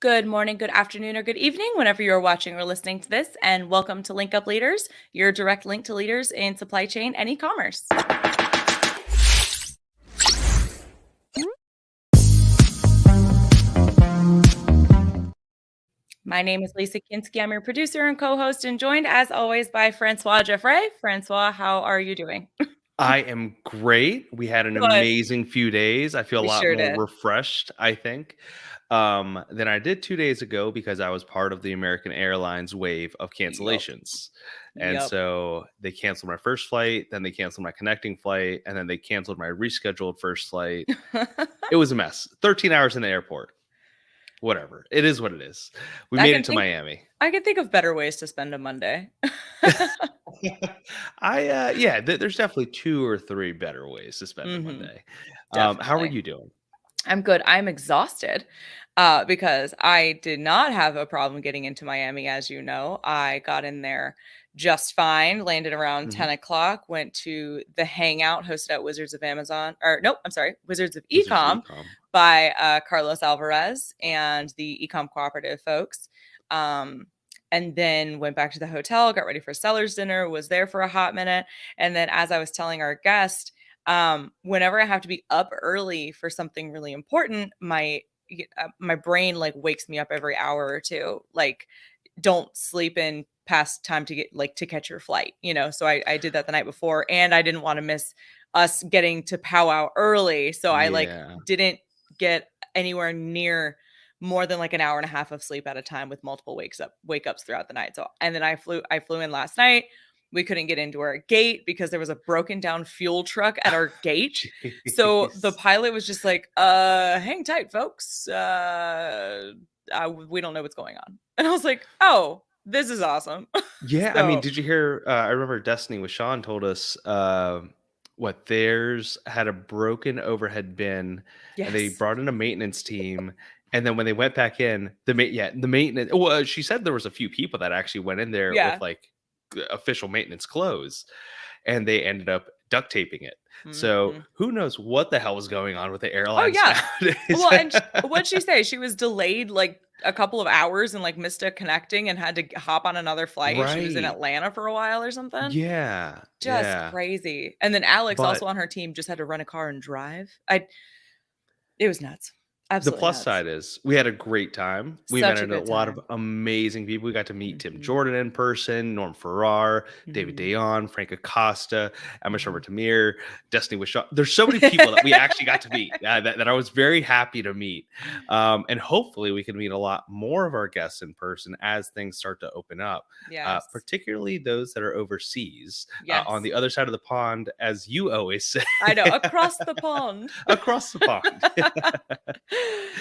Good morning, good afternoon, or good evening, whenever you're watching or listening to this, and welcome to Link Up Leaders, your direct link to leaders in supply chain and e-commerce. My name is Lisa Kinski. I'm your producer and co-host, and joined as always by Francois Jeffrey. Francois, how are you doing? I am great. We had an Good. amazing few days. I feel a We lot sure more did. refreshed, I think, than I did 2 days ago because I was part of the American Airlines wave of Yup. cancellations. And Yup. so they canceled my first flight, then they canceled my connecting flight, and then they canceled my rescheduled first flight. It was a mess. 13 hours in the airport. Whatever. It is what it is. We made it to Miami. I can think of better ways to spend a Monday. There's definitely 2 or 3 better ways to spend a Monday. How are Definitely. you doing? I'm good. I'm exhausted because I did not have a problem getting into Miami, as you know. I got in there just fine, landed around 10 o'clock, went to the hangout hosted at Wizards of Wizards of Ecom by Carlos Alvarez and the Ecom Cooperative folks. And then went back to the hotel, got ready for seller's dinner, was there for a hot minute. And then as I was telling our guest, whenever I have to be up early for something really important, my brain like wakes me up every hour or two. Like, don't sleep in past time to get to catch your flight, So I did that the night before, and I didn't want to miss us getting to powwow early. So I didn't get anywhere near more than an hour and a half of sleep at a time with multiple wake ups throughout the night. So, and then I flew in last night. We couldn't get into our gate because there was a broken down fuel truck at our gate. So the pilot was just like, hang tight, folks. We don't know what's going on. And I was like, oh, this is awesome. Yeah. I mean, did you hear? I remember Destiny with Sean told us theirs had a broken overhead bin, and they brought in a maintenance team. And then when they went back in, the maintenance. Well, she said there was a few people that actually went in there with official maintenance clothes, and they ended up duct taping it. So who knows what the hell was going on with the airlines nowadays? Well, and what'd she say? She was delayed a couple of hours and missed a connecting and had to hop on another flight. Right. She was in Atlanta for a while or something. Yeah. Just crazy. And then Alex also on her team just had to rent a car and drive. It was nuts. Absolutely the plus side is we had a great time. We met a lot of amazing people. We got to meet Tim Jordan in person, Norm Farrar, David Dayon, Frank Acosta, Emma Sherber Tamir, Destiny with Shaw. There's so many people that we actually got to meet that I was very happy to meet. And hopefully we can meet a lot more of our guests in person as things start to open up, particularly those that are overseas on the other side of the pond, as you always say. I know, across the pond. Across the pond.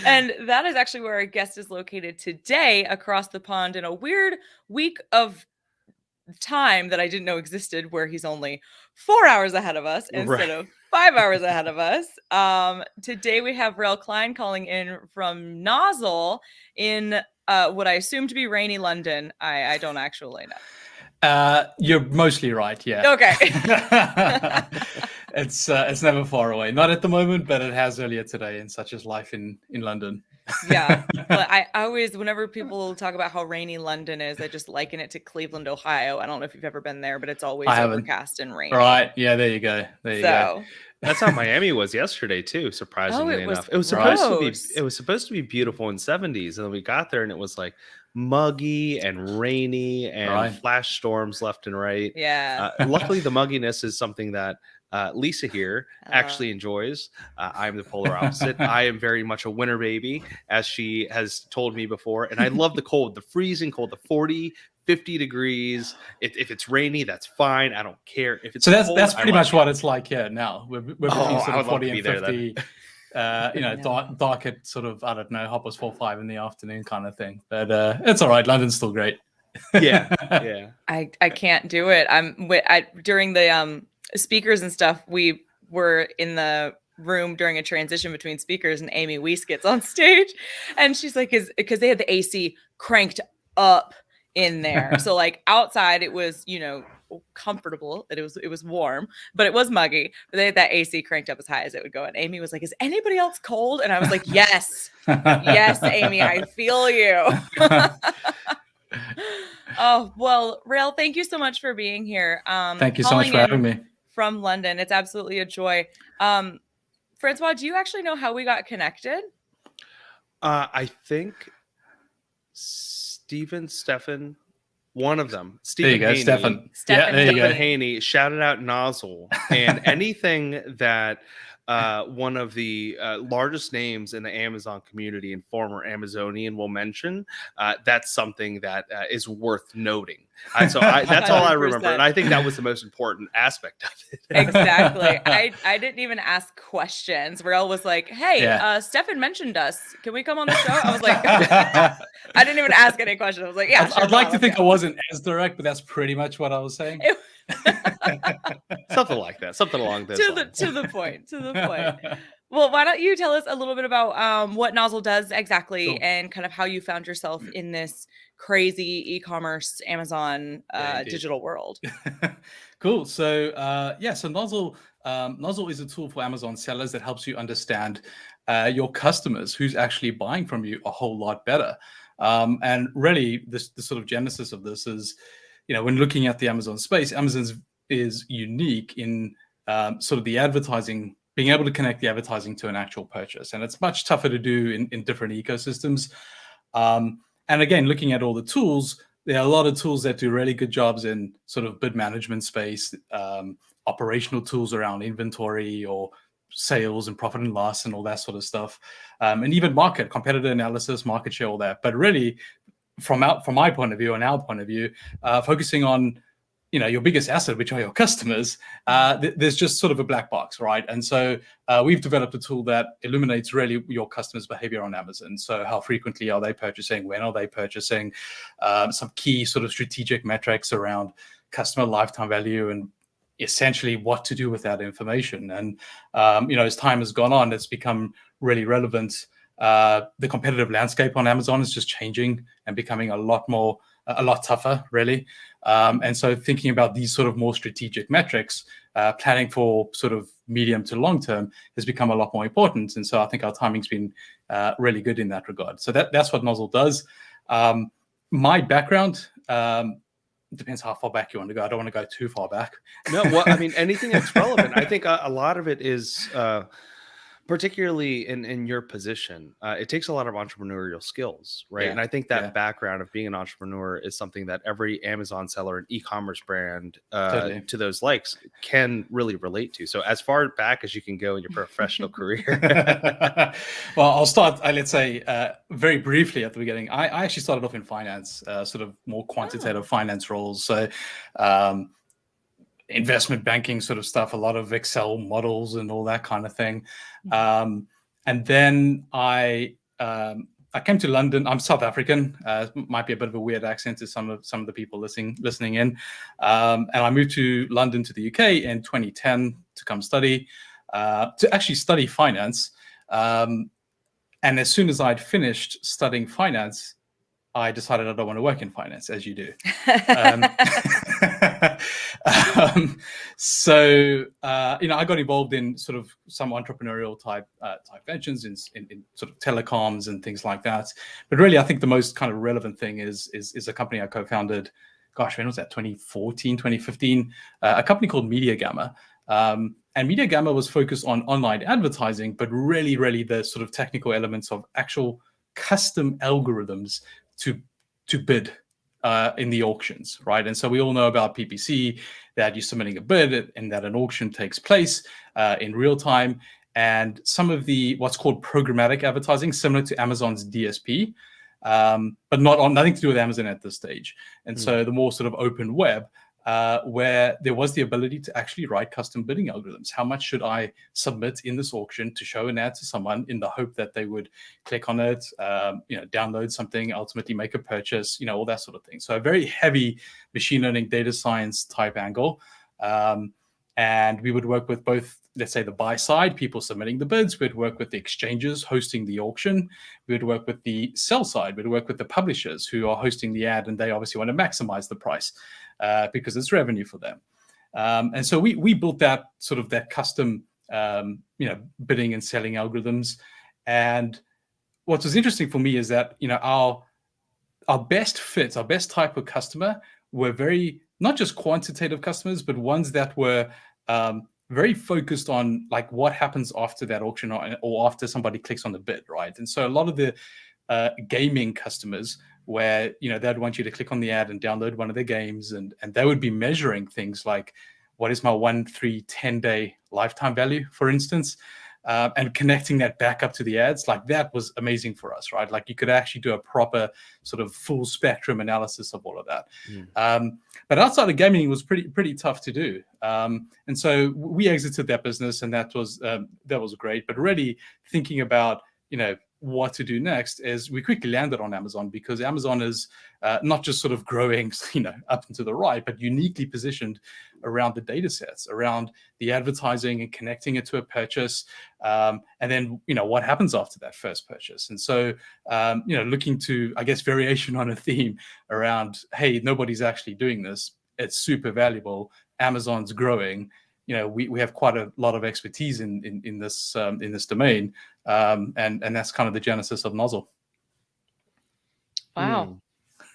And that is actually where our guest is located today, across the pond, in a weird week of time that I didn't know existed, where he's only 4 hours ahead of us instead of 5 hours ahead of us. Today we have Rael Cline calling in from Nozzle in what I assume to be rainy London. I don't actually know. You're mostly right, yeah. Okay. It's never far away. Not at the moment, but it has earlier today, and such is life in London. Yeah. But I always, whenever people talk about how rainy London is, I just liken it to Cleveland, Ohio. I don't know if you've ever been there, but it's always overcast and rainy. Right. Yeah, there you go. There you go. That's how Miami was yesterday too, surprisingly enough. It was supposed to be beautiful in 70s, and then we got there and it was muggy and rainy and flash storms left and right. Yeah. Luckily the mugginess is something that Lisa here actually enjoys. I'm the polar opposite. I am very much a winter baby, as she has told me before. And I love the cold, the freezing cold, the 40, 50 degrees. If it's rainy, that's fine. I don't care. If it's so that's cold, that's pretty much what it's like here now. We're between sort of 40 and 50. Dark at sort of, I don't know, 4:05 in the afternoon kind of thing. But it's all right. London's still great. Yeah. I can't do it. During the speakers and stuff, we were in the room during a transition between speakers, and Amy Weiss gets on stage, and she's like, because they had the AC cranked up in there. So outside it was, comfortable. It was warm, but it was muggy. But they had that AC cranked up as high as it would go. And Amy was like, "Is anybody else cold?" And I was like, "Yes, yes, Amy, I feel you." Oh, well, Rael, thank you so much for being here. Thank you so much for having me. From London. It's absolutely a joy. Francois, do you actually know how we got connected? I think Stefan, one of them. Stephen Haney. Stefan. Stephen Haney shouted out Nozzle, and anything that one of the largest names in the Amazon community and former Amazonian will mention, that's something that is worth noting. That's all I remember, and I think that was the most important aspect of it. Exactly. I didn't even ask questions. Rael was like, "Hey, Stefan mentioned us. Can we come on the show?" I was like, I didn't even ask any questions. I was like, "Yeah, sure, I'd like to think I wasn't as direct, but that's pretty much what I was saying." Something like that. Something along those lines. To the point. Well, why don't you tell us a little bit about what Nozzle does exactly, and kind of how you found yourself in this crazy e-commerce Amazon digital world. Cool. So so Nozzle is a tool for Amazon sellers that helps you understand your customers, who's actually buying from you, a whole lot better. And really, the sort of genesis of this is, when looking at the Amazon space, Amazon is unique in sort of the advertising, being able to connect the advertising to an actual purchase. And it's much tougher to do in different ecosystems. And again, looking at all the tools, there are a lot of tools that do really good jobs in sort of bid management space, operational tools around inventory or sales and profit and loss and all that sort of stuff. And even competitor analysis, market share, all that. But really, from my point of view and our point of view, focusing on your biggest asset, which are your customers, there's just sort of a black box, right? And so we've developed a tool that illuminates really your customers' behavior on Amazon. So how frequently are they purchasing? When are they purchasing? Some key sort of strategic metrics around customer lifetime value and essentially what to do with that information. And, as time has gone on, it's become really relevant. The competitive landscape on Amazon is just changing and becoming a lot tougher, really. And so thinking about these sort of more strategic metrics, planning for sort of medium to long term has become a lot more important. And so I think our timing's been really good in that regard. So that's what Nozzle does. My background depends how far back you want to go. I don't want to go too far back. No, well, I mean, anything that's relevant. I think a lot of it is... particularly in your position, it takes a lot of entrepreneurial skills, right? Yeah. And I think that background of being an entrepreneur is something that every Amazon seller and e-commerce brand Totally. to those likes can really relate to. So as far back as you can go in your professional career. Well, I'll start, let's say, very briefly at the beginning. I actually started off in finance, sort of more quantitative finance roles. So investment banking sort of stuff, a lot of Excel models and all that kind of thing. And then I came to London. I'm South African. Might be a bit of a weird accent to some of the people listening in. And I moved to London, to the UK in 2010 to come study finance. And as soon as I'd finished studying finance, I decided I don't want to work in finance, as you do. So I got involved in sort of some entrepreneurial type ventures in sort of telecoms and things like that. But really, I think the most kind of relevant thing is a company I co-founded. Gosh, when was that? 2014, 2015. A company called Media Gamma. And Media Gamma was focused on online advertising, but really, really the sort of technical elements of actual custom algorithms to bid in the auctions, right? And so we all know about PPC, that you're submitting a bid and that an auction takes place in real time. And some of the what's called programmatic advertising, similar to Amazon's DSP, but nothing to do with Amazon at this stage. And so the more sort of open web, where there was the ability to actually write custom bidding algorithms. How much should I submit in this auction to show an ad to someone in the hope that they would click on it, download something, ultimately make a purchase, all that sort of thing. So a very heavy machine learning, data science type angle. And we would work with both, let's say, the buy side, people submitting the bids. We'd work with the exchanges hosting the auction. We would work with the sell side. We'd work with the publishers who are hosting the ad, and they obviously want to maximize the price because it's revenue for them. And so we built that sort of that custom, bidding and selling algorithms. And what was interesting for me is that, our best fits, our best type of customer were very, not just quantitative customers, but ones that were very focused on like what happens after that auction or after somebody clicks on the bid, right? And so a lot of the gaming customers where, they'd want you to click on the ad and download one of their games, and they would be measuring things like, what is my 1, 3, 10-day lifetime value, for instance, and connecting that back up to the ads. Like that was amazing for us, right? Like you could actually do a proper sort of full spectrum analysis of all of that. But outside of gaming, it was pretty tough to do. And so we exited that business, and that was great. But really thinking about, what to do next is we quickly landed on Amazon, because Amazon is not just sort of growing, up and to the right, but uniquely positioned around the data sets, around the advertising and connecting it to a purchase. And then, what happens after that first purchase. And so, looking to, I guess, variation on a theme around, hey, nobody's actually doing this. It's super valuable. Amazon's growing. We have quite a lot of expertise in this domain, and that's kind of the genesis of Nozzle. Wow,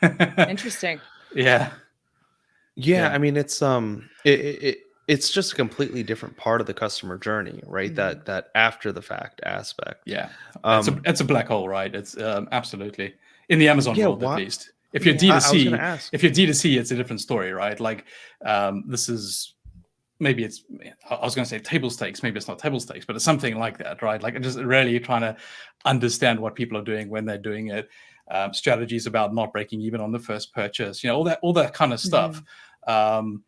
interesting. Yeah. I mean, it's it's just a completely different part of the customer journey, right? That after the fact aspect. Yeah, it's a black hole, right? It's absolutely in the Amazon world, at least. If you're D2C, it's a different story, right? Like this is. Maybe it's, I was going to say table stakes, maybe it's not table stakes, but it's something like that, right? Like just really trying to understand what people are doing when they're doing it, strategies about not breaking even on the first purchase, all that kind of stuff hasn't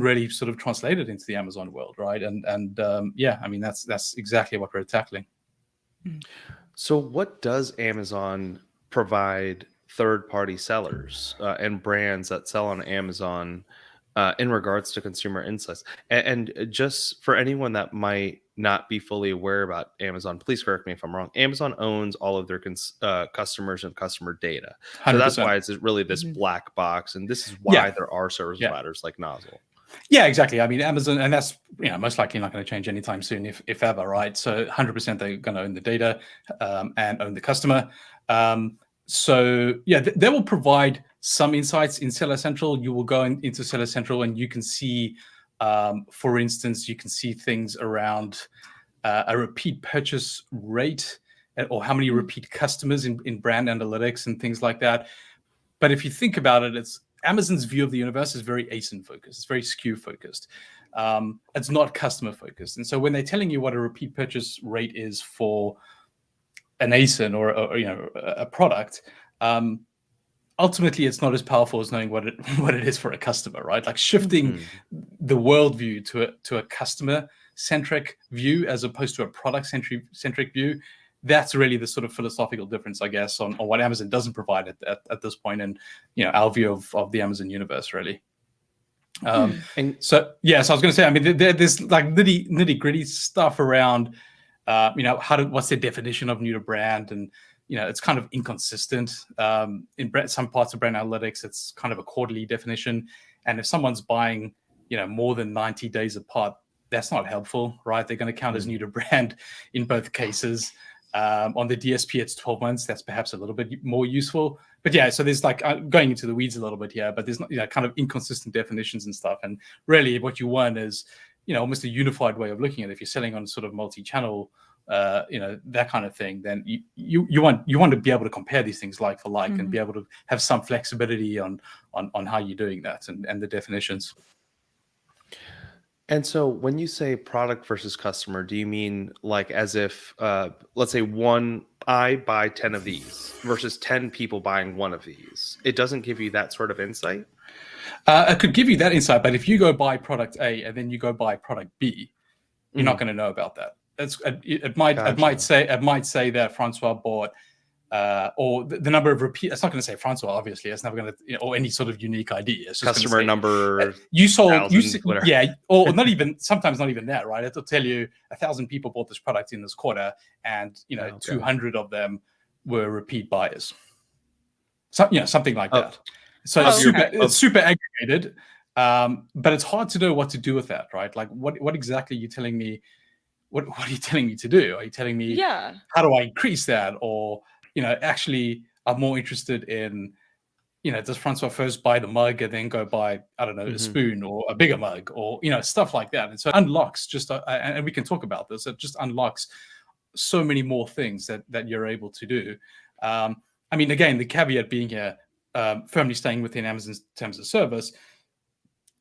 really sort of translated into the Amazon world, right? And I mean, that's exactly what we're tackling. So what does Amazon provide third-party sellers and brands that sell on Amazon in regards to consumer insights? And just for anyone that might not be fully aware about Amazon, please correct me if I'm wrong. Amazon owns all of their customers and customer data. 100%. So that's why it's really this black box. And this is why there are service providers like Nozzle. Yeah, exactly. I mean, Amazon, and that's most likely not going to change anytime soon, if ever, right? So 100% they're going to own the data and own the customer. So they will provide some insights in Seller Central. You will go into Seller Central and you can see, for instance, you can see things around a repeat purchase rate or how many repeat customers in brand analytics and things like that. But if you think about it, it's Amazon's view of the universe is very ASIN focused. It's very SKU focused. It's not customer focused. And so when they're telling you what a repeat purchase rate is for an ASIN or a product, ultimately it's not as powerful as knowing what it is for a customer, right? Like shifting the worldview to a customer centric view as opposed to a product centric view. That's really the sort of philosophical difference, I guess, on what Amazon doesn't provide at this point, and our view of the Amazon universe, really. And so I was going to say, I mean, there's like nitty gritty stuff around, what's the definition of new to brand, and it's kind of inconsistent. In some parts of brand analytics, it's kind of a quarterly definition, and if someone's buying, more than 90 days apart, that's not helpful, right? They're going to count as new to brand in both cases. On the DSP, it's 12 months. That's perhaps a little bit more useful. But so there's like going into the weeds a little bit here, but there's kind of inconsistent definitions and stuff. And really what you want is, almost a unified way of looking at it. If you're selling on sort of multi-channel, that kind of thing, then you want to be able to compare these things like for like and be able to have some flexibility on how you're doing that and the definitions. And so when you say product versus customer, do you mean like as if, let's say I buy 10 of these versus 10 people buying one of these? It doesn't give you that sort of insight? It could give you that insight, but if you go buy product A and then you go buy product B, you're not going to know about that. It might say that Francois bought or the number of repeat. It's not going to say Francois, obviously. It's never going to, or any sort of unique ID. It's just customer number. You sold, whatever. yeah, or not even, sometimes not even that, right? It'll tell you 1,000 people bought this product in this quarter, and 200 of them were repeat buyers. So, something like that. So it's super aggregated, but it's hard to know what to do with that, right? Like, what exactly are you telling me? What are you telling me to do? Are you telling me how do I increase that? Or actually, I'm more interested in, does Francois first buy the mug and then go buy, I don't know, a spoon or a bigger mug, or stuff like that. And so it unlocks and we can talk about this. It just unlocks so many more things that you're able to do. I mean, again, the caveat being here, firmly staying within Amazon's terms of service.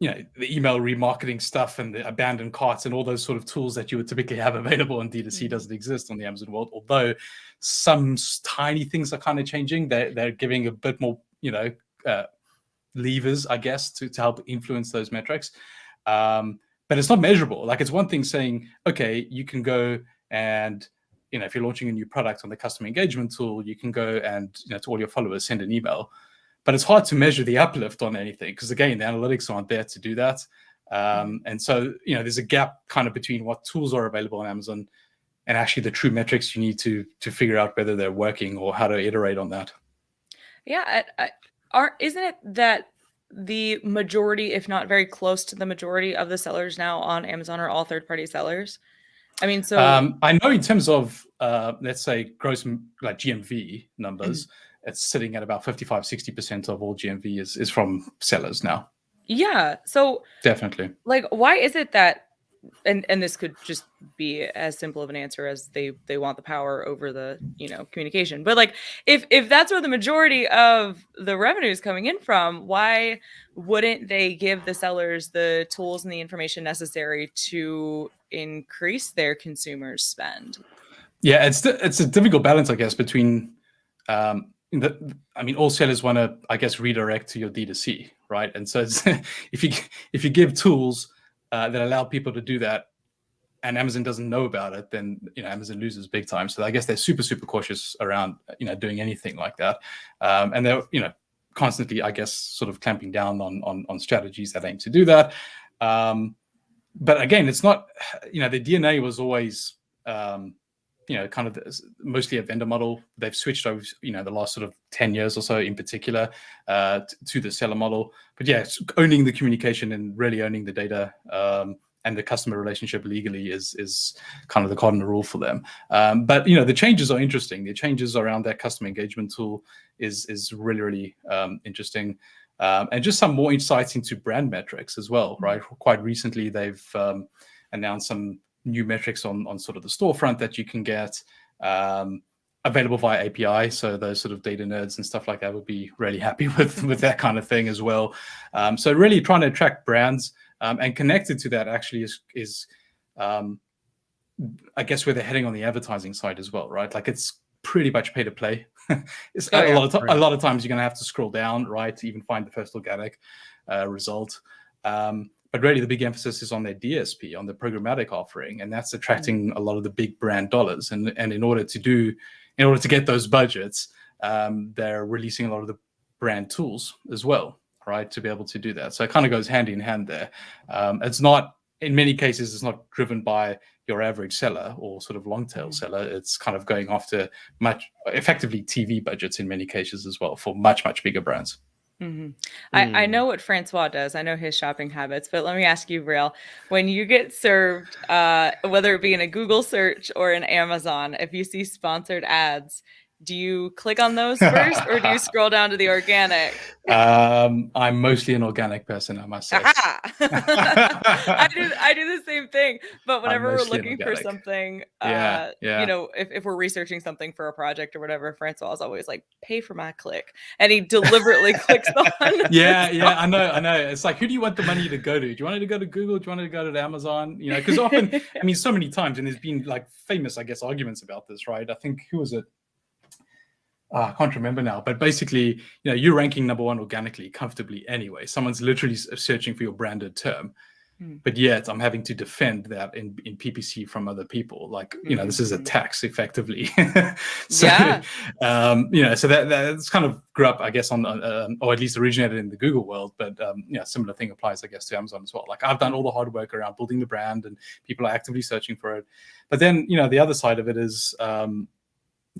The email remarketing stuff and the abandoned carts and all those sort of tools that you would typically have available on D2C doesn't exist on the Amazon world. Although some tiny things are kind of changing, they're giving a bit more, levers, I guess, to help influence those metrics. But it's not measurable. Like, it's one thing saying, okay, you can go and, if you're launching a new product on the customer engagement tool, you can go and, to all your followers, send an email. But it's hard to measure the uplift on anything because, again, the analytics aren't there to do that. And so, there's a gap kind of between what tools are available on Amazon and actually the true metrics you need to figure out whether they're working or how to iterate on that. Yeah. Isn't it that the majority, if not very close to the majority of the sellers now on Amazon are all third-party sellers? I mean, so I know in terms of, let's say, gross like GMV numbers, it's sitting at about 55-60% of all GMV is from sellers now. Yeah. So definitely. Like, why is it that, and this could just be as simple of an answer as they want the power over the, communication. But like, if that's where the majority of the revenue is coming in from, why wouldn't they give the sellers the tools and the information necessary to increase their consumers' spend? Yeah, it's a difficult balance, I guess, between all sellers want to, I guess, redirect to your D2C, right? And so it's, if you give tools that allow people to do that, and Amazon doesn't know about it, then Amazon loses big time. So I guess they're super cautious around doing anything like that, and they're constantly, I guess, sort of clamping down on strategies that aim to do that. But again, it's not the DNA was always kind of mostly a vendor model. They've switched over, the last sort of 10 years or so in particular to the seller model. But yeah, owning the communication and really owning the data and the customer relationship legally is kind of the cardinal rule for them. But the changes are interesting. The changes around that customer engagement tool is really interesting. And just some more insights into brand metrics as well, right? Quite recently, they've announced some new metrics on sort of the storefront that you can get available via API. So those sort of data nerds and stuff like that would be really happy with that kind of thing as well. So really trying to attract brands and connected to that actually is I guess where they're heading on the advertising side as well, right? Like, it's pretty much pay to play. A lot of times you're going to have to scroll down, right, to even find the first organic result. But really, the big emphasis is on their DSP, on the programmatic offering, and that's attracting a lot of the big brand dollars. And in order to get those budgets, they're releasing a lot of the brand tools as well, right, to be able to do that. So it kind of goes hand in hand there. It's not, in many cases, it's not driven by your average seller or sort of long tail seller. It's kind of going after effectively TV budgets in many cases as well for much bigger brands. I know what Francois does. I know his shopping habits, but let me ask you, Rael, when you get served, whether it be in a Google search or in Amazon, if you see sponsored ads, do you click on those first or do you scroll down to the organic? I'm mostly an organic person, I must say. I do the same thing, but whenever we're looking for something, if we're researching something for a project or whatever, Francois is always like, pay for my click, and he deliberately clicks on. I know. It's like, who do you want the money to go to? Do you want it to go to Google? Do you want it to go to Amazon? Because often, so many times, and there's been like famous, I guess, arguments about this, right? I think, who was it? I can't remember now, but basically, you're ranking number one organically comfortably anyway. Someone's literally searching for your branded term. but yet I'm having to defend that in PPC from other people. Like, this is a tax effectively. So, so that's kind of grew up, I guess, on, or at least originated in the Google world. But similar thing applies, I guess, to Amazon as well. Like, I've done all the hard work around building the brand, and people are actively searching for it. But then, the other side of it is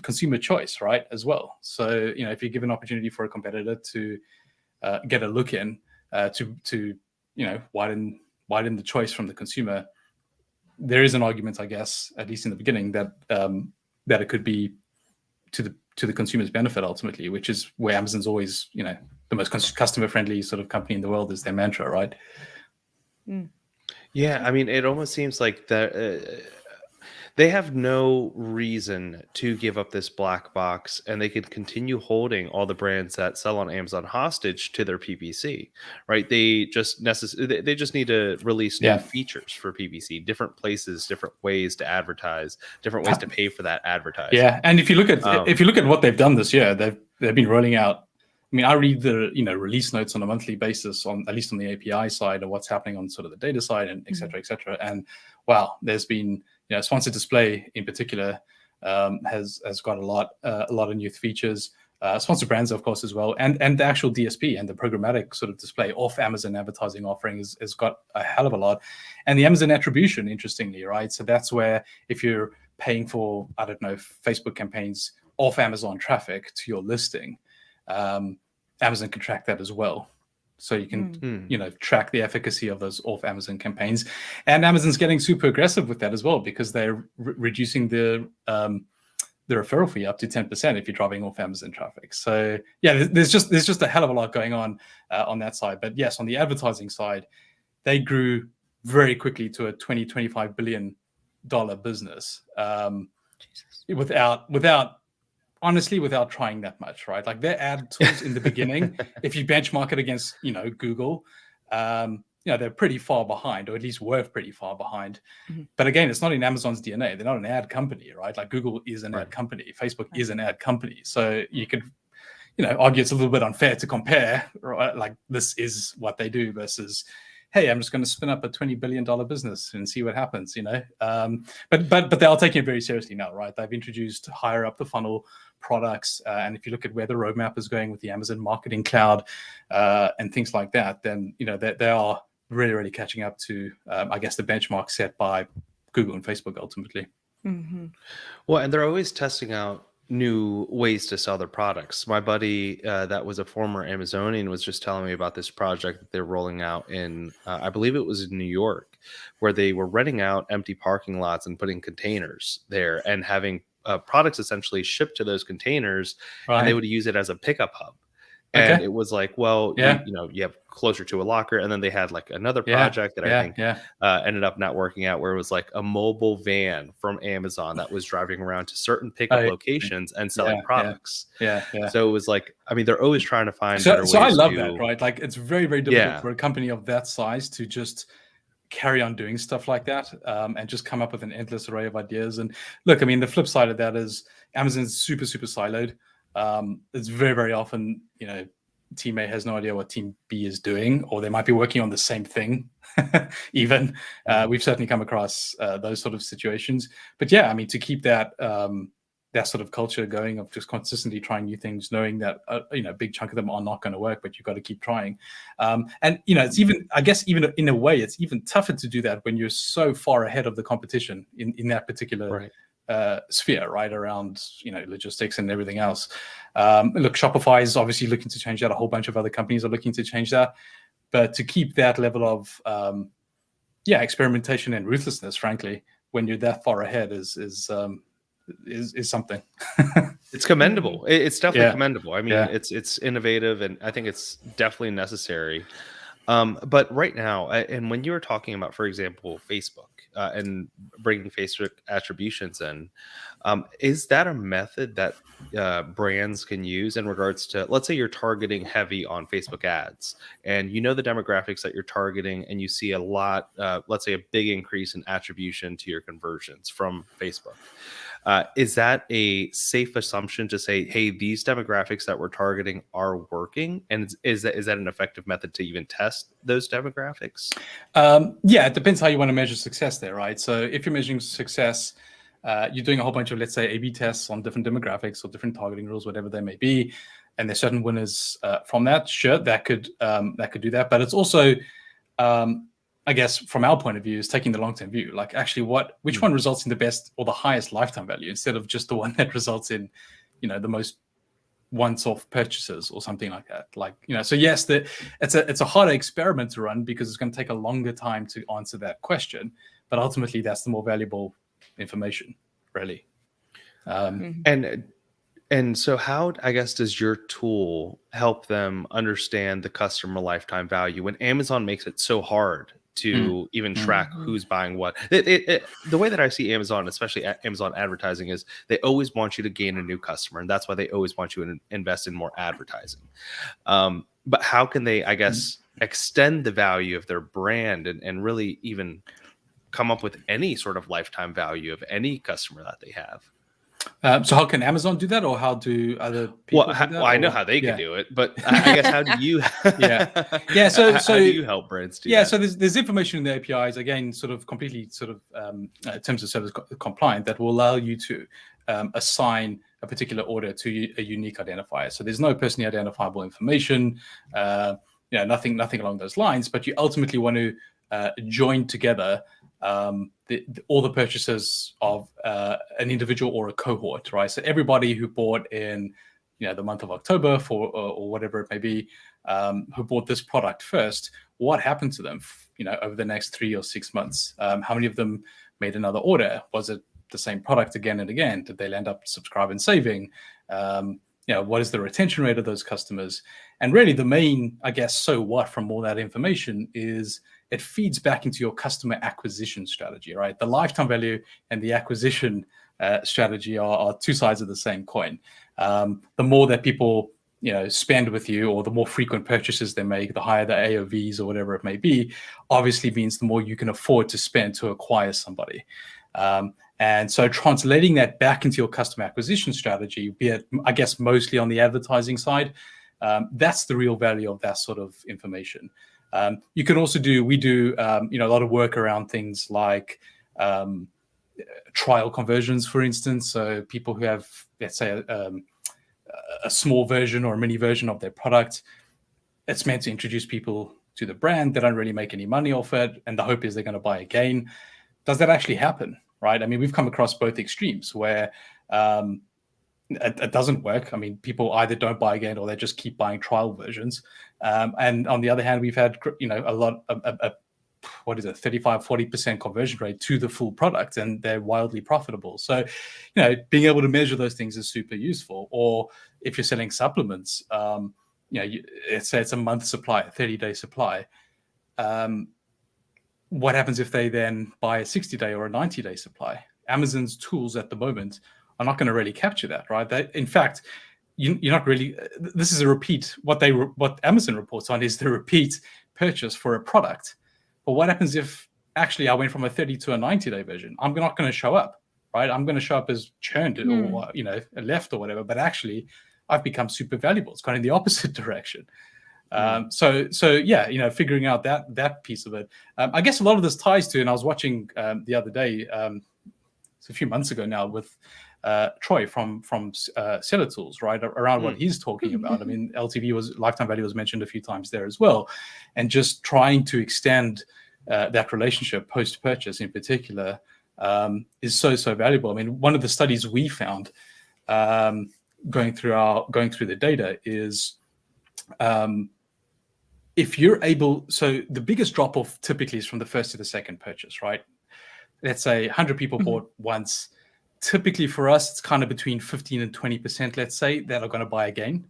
consumer choice, right, as well. So, if you give an opportunity for a competitor to get a look in, to widen the choice from the consumer, there is an argument, I guess, at least in the beginning, that that it could be to the consumer's benefit ultimately, which is where Amazon's always, the most customer friendly sort of company in the world is their mantra, right? Yeah, I mean, it almost seems like that they have no reason to give up this black box, and they can continue holding all the brands that sell on Amazon hostage to their PPC, right? They just need to release new features for PPC, different places, different ways to advertise, different ways to pay for that advertising. Yeah, and if you look at what they've done this year, they've been rolling out. I mean, I read the release notes on a monthly basis, on at least on the API side, of what's happening on sort of the data side, and et cetera, et cetera. And wow, there's been sponsored display in particular has got a lot of new features. Sponsored brands, of course, as well, and the actual DSP and the programmatic sort of display off Amazon advertising offering has got a hell of a lot. And the Amazon attribution, interestingly, right? So that's where if you're paying for, I don't know, Facebook campaigns off Amazon traffic to your listing, Amazon can track that as well. So you can, track the efficacy of those off Amazon campaigns, and Amazon's getting super aggressive with that as well, because they're reducing the referral fee up to 10% if you're driving off Amazon traffic. So yeah, there's just a hell of a lot going on that side. But yes, on the advertising side, they grew very quickly to a $20-25 billion business without trying that much, right? Like, their ad tools in the beginning, if you benchmark it against, Google, they're pretty far behind, or at least were pretty far behind. But again, it's not in Amazon's DNA. They're not an ad company, right? Like, Google is an ad company. Facebook is an ad company. So you could, argue it's a little bit unfair to compare, right? Like, this is what they do versus, hey, I'm just going to spin up a $20 billion business and see what happens, But they are taking it very seriously now, right? They've introduced higher up the funnel products. And if you look at where the roadmap is going with the Amazon Marketing Cloud and things like that, then, they are really, really catching up to, I guess, the benchmark set by Google and Facebook ultimately. Well, and they're always testing out new ways to sell their products. My buddy that was a former Amazonian was just telling me about this project that they're rolling out in I believe it was in New York, where they were renting out empty parking lots and putting containers there and having products essentially shipped to those containers, and they would use it as a pickup hub. And it was like, well, you have closer to a locker. And then they had like another project that I think ended up not working out, where it was like a mobile van from Amazon that was driving around to certain pickup locations and selling products. So it was like, I mean, they're always trying to find better ways. So I love that, right? Like, it's very, very difficult for a company of that size to just carry on doing stuff like that and just come up with an endless array of ideas. And look, I mean, the flip side of that is Amazon's super, super siloed. It's very, very often, team A has no idea what team B is doing, or they might be working on the same thing. Even we've certainly come across those sort of situations. But yeah, I mean, to keep that that sort of culture going of just consistently trying new things, knowing that a big chunk of them are not going to work, but you've got to keep trying. And it's even, I guess, even in a way, it's even tougher to do that when you're so far ahead of the competition in that particular sphere, right, around logistics and everything else. Look, Shopify is obviously looking to change that. A whole bunch of other companies are looking to change that. But to keep that level of experimentation and ruthlessness, frankly, when you're that far ahead is something. It's commendable. It's definitely commendable. I mean, it's innovative, and I think it's definitely necessary. But right now, and when you were talking about, for example, Facebook and bringing Facebook attributions in, is that a method that brands can use in regards to, let's say you're targeting heavy on Facebook ads, and you know the demographics that you're targeting, and you see a lot, let's say a big increase in attribution to your conversions from Facebook. Is that a safe assumption to say, hey, these demographics that we're targeting are working? And is that an effective method to even test those demographics? Yeah, it depends how you want to measure success there, right? So if you're measuring success, you're doing a whole bunch of, let's say, A/B tests on different demographics or different targeting rules, whatever they may be, and there's certain winners from that. Sure, that could do that, but it's also, I guess, from our point of view, is taking the long-term view. Like, actually, which one results in the best or the highest lifetime value, instead of just the one that results in, the most once-off purchases or something like that. Like, so yes, it's a harder experiment to run because it's going to take a longer time to answer that question, but ultimately that's the more valuable information, really. And so how, I guess, does your tool help them understand the customer lifetime value when Amazon makes it so hard to even track who's buying what? The way that I see Amazon, especially Amazon advertising, is they always want you to gain a new customer, and that's why they always want you to invest in more advertising. But how can they, I guess, extend the value of their brand and really even come up with any sort of lifetime value of any customer that they have? So how can Amazon do that, or how do other people do that? Well, I know how they can do it, but I guess how do you? So how do you help brands do that? Yeah, so there's information in the APIs, again, sort of completely terms of service compliant, that will allow you to assign a particular order to a unique identifier. So there's no personally identifiable information, nothing along those lines. But you ultimately want to join together all the purchases of an individual or a cohort, right? So everybody who bought in, the month of October or whatever it may be, who bought this product first, what happened to them, over the next 3 or 6 months? How many of them made another order? Was it the same product again and again? Did they end up subscribing and saving? What is the retention rate of those customers? And really the main, I guess, so what from all that information is it feeds back into your customer acquisition strategy, right? The lifetime value and the acquisition strategy are two sides of the same coin. The more that people spend with you, or the more frequent purchases they make, the higher the AOVs or whatever it may be, obviously means the more you can afford to spend to acquire somebody. And so translating that back into your customer acquisition strategy, be it, I guess, mostly on the advertising side, that's the real value of that sort of information. You can also we do a lot of work around things like trial conversions, for instance. So people who have, let's say, a small version or a mini version of their product, it's meant to introduce people to the brand. They don't really make any money off it, and the hope is they're going to buy again. Does that actually happen, right? I mean, we've come across both extremes where it doesn't work. I mean, people either don't buy again or they just keep buying trial versions. And on the other hand, we've had, a lot of, 35-40% conversion rate to the full product, and they're wildly profitable. So, being able to measure those things is super useful. Or if you're selling supplements, let's say it's a month supply, a 30-day supply. What happens if they then buy a 60-day or a 90-day supply? Amazon's tools at the moment are not going to really capture that, right? In fact, you're not really. This is a repeat. What Amazon reports on is the repeat purchase for a product. But what happens if actually I went from a 30 to a 90-day version? I'm not going to show up, right? I'm going to show up as churned or left or whatever. But actually, I've become super valuable. It's gone in the opposite direction. So figuring out that piece of it. I guess a lot of this ties to, and I was watching the other day, it's a few months ago now, with Troy from Seller Tools, right, around what he's talking about. I mean, lifetime value was mentioned a few times there as well, and just trying to extend that relationship post-purchase in particular is so valuable. I mean, one of the studies we found going through the data is if you're able, so the biggest drop off typically is from the first to the second purchase, right? Let's say 100 people bought once. Typically for us, it's kind of between 15 and 20%, let's say, that are going to buy again,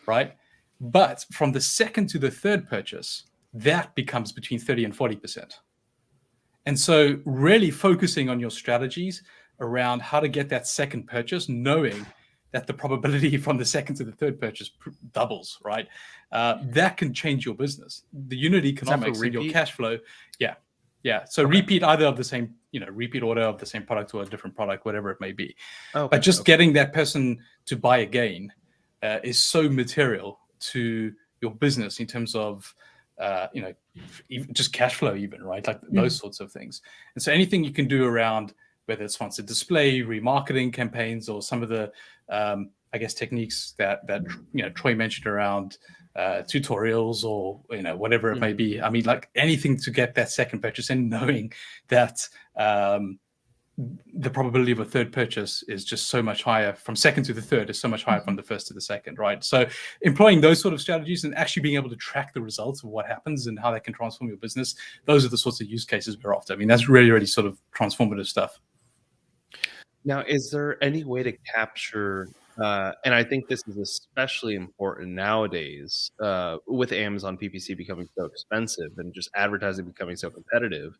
right? But from the second to the third purchase, that becomes between 30 and 40%. And so really focusing on your strategies around how to get that second purchase, knowing that the probability from the second to the third purchase doubles, right? That can change your business. The unit economics and your cash flow. Yeah. Yeah. So repeat either of the same, repeat order of the same product or a different product, whatever it may be. But just getting that person to buy again is so material to your business in terms of, even just cash flow, even, right? Like those sorts of things. And so anything you can do around, whether it's sponsored display, remarketing campaigns, or some of the, I guess, techniques that Troy mentioned around tutorials or whatever it may be. I mean, like anything to get that second purchase, and knowing that the probability of a third purchase is just so much higher from second to the third, is so much higher from the first to the second, right? So employing those sort of strategies and actually being able to track the results of what happens and how that can transform your business, those are the sorts of use cases we're after. I mean, that's really, really sort of transformative stuff. Now, is there any way to capture, and I think this is especially important nowadays with Amazon PPC becoming so expensive and just advertising becoming so competitive,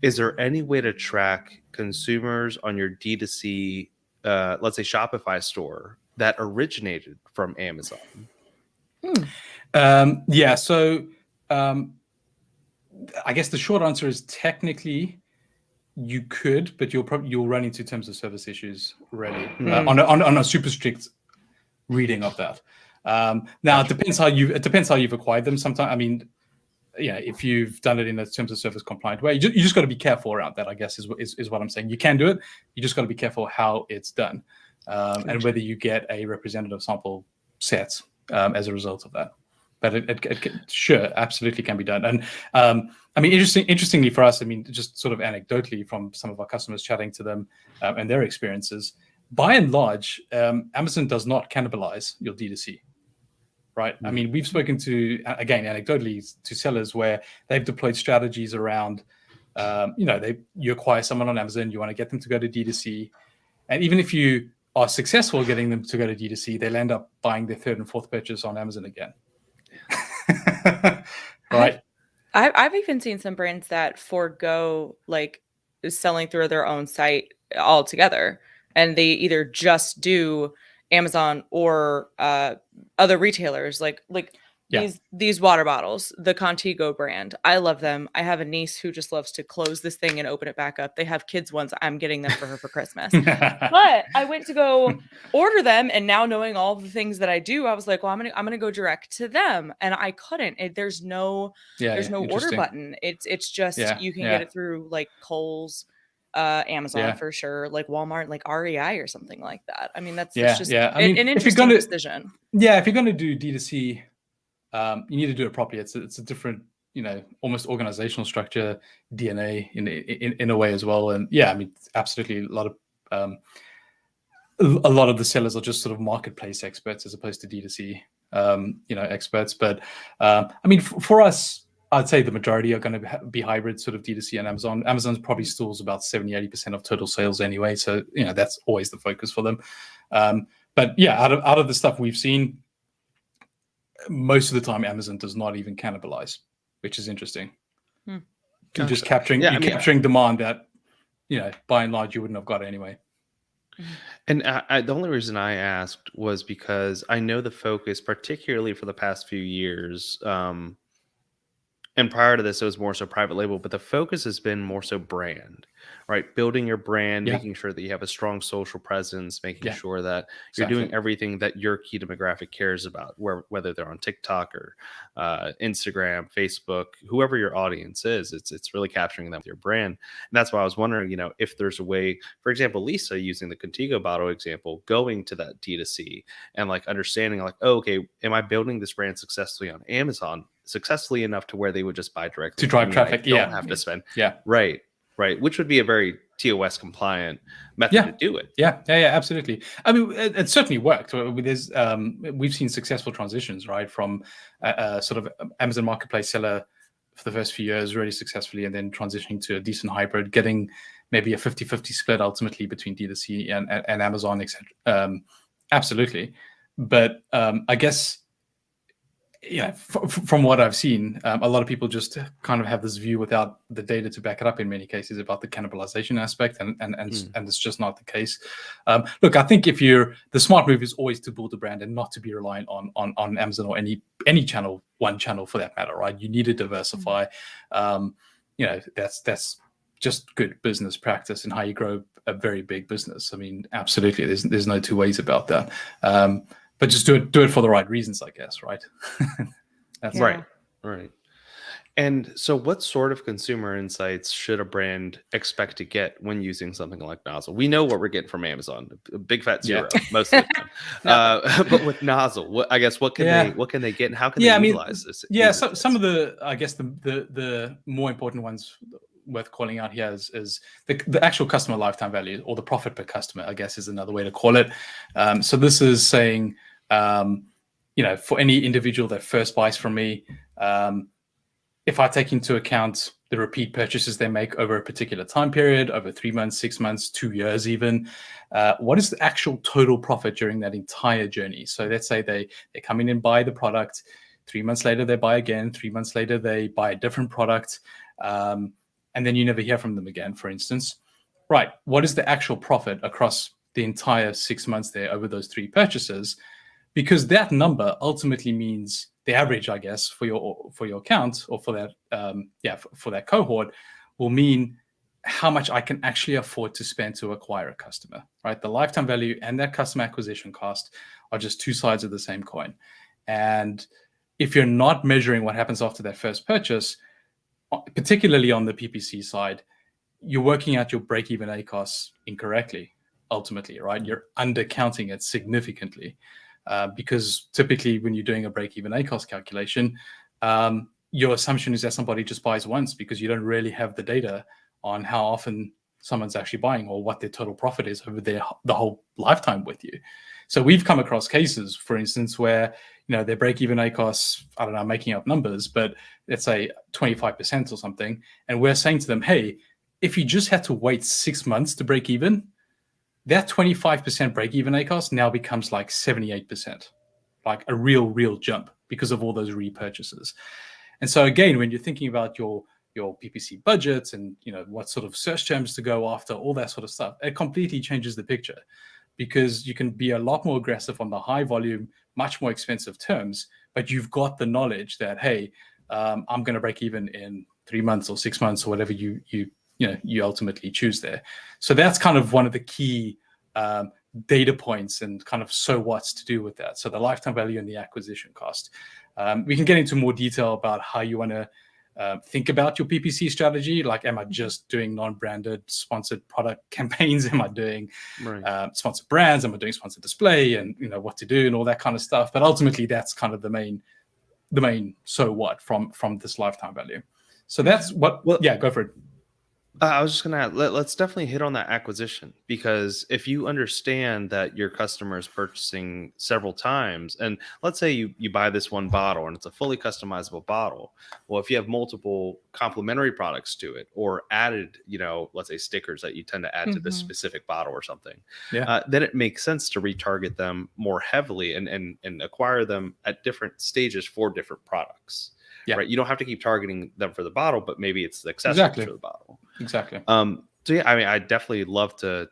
is there any way to track consumers on your D2C, let's say Shopify store, that originated from Amazon? Yeah, so I guess the short answer is technically you could, but you'll run into terms of service issues really on a super strict reading of that. Now it depends how you've acquired them. Sometimes, I mean, if you've done it in a terms of service compliant way, you just got to be careful around that, I guess, is what I'm saying. You can do it. You just got to be careful how it's done, and whether you get a representative sample set as a result of that. But it sure, absolutely can be done. And I mean, interestingly for us, I mean, just sort of anecdotally from some of our customers chatting to them and their experiences, by and large, Amazon does not cannibalize your D2C. Right. I mean, we've spoken to, again, anecdotally, to sellers where they've deployed strategies around, you acquire someone on Amazon, you want to get them to go to D2C. And even if you are successful getting them to go to D2C, they'll end up buying their third and fourth purchase on Amazon again. Right. I've even seen some brands that forego like selling through their own site altogether, and they either just do Amazon or other retailers like these water bottles, the Contigo brand. I love them. I have a niece who just loves to close this thing and open it back up. They have kids ones. I'm getting them for her for Christmas. But I went to go order them, and now knowing all the things that I do, I was like, well, I'm gonna go direct to them, and I couldn't. There's no order button. It's just you can get it through like Kohl's, Amazon for sure, like Walmart, like REI or something like that. I mean, that's just I mean, an interesting decision. Yeah, if you're going to do D2C, you need to do it properly. It's a different, almost organizational structure, DNA in a way as well. And yeah, I mean, absolutely, a lot of the sellers are just sort of marketplace experts as opposed to D2C, experts. But I mean, for us, I'd say the majority are going to be hybrid, sort of D2C and Amazon. Amazon's probably stores about 70-80% of total sales anyway. So, that's always the focus for them. But yeah, out of the stuff we've seen, most of the time, Amazon does not even cannibalize, which is interesting. You're just capturing demand that, by and large, you wouldn't have got anyway. And the only reason I asked was because I know the focus, particularly for the past few years, and prior to this, it was more so private label, but the focus has been more so brand, right? Building your brand, making sure that you have a strong social presence, making sure that you're doing everything that your key demographic cares about, whether they're on TikTok or Instagram, Facebook, whoever your audience is, it's really capturing them with your brand. And that's why I was wondering, if there's a way, for example, Lisa, using the Contigo bottle example, going to that D2C and like understanding like, oh, okay, am I building this brand successfully on Amazon? Successfully enough to where they would just buy directly to drive traffic. Don't have to spend. Right. Which would be a very TOS compliant method to do it. Yeah, absolutely. I mean, it certainly worked. There's we've seen successful transitions, right, from a sort of Amazon marketplace seller for the first few years really successfully, and then transitioning to a decent hybrid, getting maybe a 50-50 split ultimately between D2C and Amazon, etc. Absolutely. But I guess, from what I've seen, a lot of people just kind of have this view without the data to back it up in many cases about the cannibalization aspect, and it's just not the case. Look, I think the smart move is always to build a brand and not to be reliant on Amazon or any channel, one channel for that matter, right? You need to diversify. that's just good business practice and how you grow a very big business. I mean, absolutely, there's no two ways about that. But just do it for the right reasons, I guess, right? That's right. And so what sort of consumer insights should a brand expect to get when using something like Nozzle? We know what we're getting from Amazon, a big fat zero most of the time. But with Nozzle, what can they get, and how can they utilize this? Yeah, so some of the, I guess, the more important ones worth calling out here is the actual customer lifetime value, or the profit per customer, I guess is another way to call it. So this is saying, for any individual that first buys from me, if I take into account the repeat purchases they make over a particular time period, over 3 months, 6 months, 2 years even, what is the actual total profit during that entire journey? So let's say they come in and buy the product, 3 months later they buy again, 3 months later they buy a different product, and then you never hear from them again, for instance. Right, what is the actual profit across the entire 6 months there over those 3 purchases? Because that number ultimately means the average, I guess, for your account, or for that for that cohort, will mean how much I can actually afford to spend to acquire a customer, right? The lifetime value and that customer acquisition cost are just two sides of the same coin. And if you're not measuring what happens after that first purchase, particularly on the PPC side, you're working out your break-even ACoS incorrectly, ultimately, right? You're undercounting it significantly. Because typically when you're doing a break-even ACoS calculation, your assumption is that somebody just buys once, because you don't really have the data on how often someone's actually buying or what their total profit is over the whole lifetime with you. So we've come across cases, for instance, where their break-even ACoS, I don't know, I'm making up numbers, but let's say 25% or something, and we're saying to them, hey, if you just had to wait 6 months to break even, that 25% break-even ACoS now becomes like 78%, like a real jump because of all those repurchases. And so again, when you're thinking about your PPC budgets and what sort of search terms to go after, all that sort of stuff, it completely changes the picture, because you can be a lot more aggressive on the high volume, much more expensive terms, but you've got the knowledge that, hey, I'm going to break even in 3 months or 6 months or whatever you ultimately choose there. So that's kind of one of the key data points and kind of so what's to do with that. So the lifetime value and the acquisition cost. We can get into more detail about how you want to think about your PPC strategy. Like, am I just doing non-branded sponsored product campaigns? Am I doing sponsored brands? Am I doing sponsored display, and what to do and all that kind of stuff? But ultimately, that's kind of the main so what from this lifetime value. So that's what. Well, yeah, go for it. I was just going to add, let's definitely hit on that acquisition, because if you understand that your customer is purchasing several times, and let's say you buy this one bottle and it's a fully customizable bottle. Well, if you have multiple complementary products to it, or added, let's say stickers that you tend to add to this specific bottle or something, then it makes sense to retarget them more heavily and acquire them at different stages for different products. Yeah. Right. You don't have to keep targeting them for the bottle, but maybe it's the accessories for the bottle. Exactly. So yeah, I mean, I definitely love to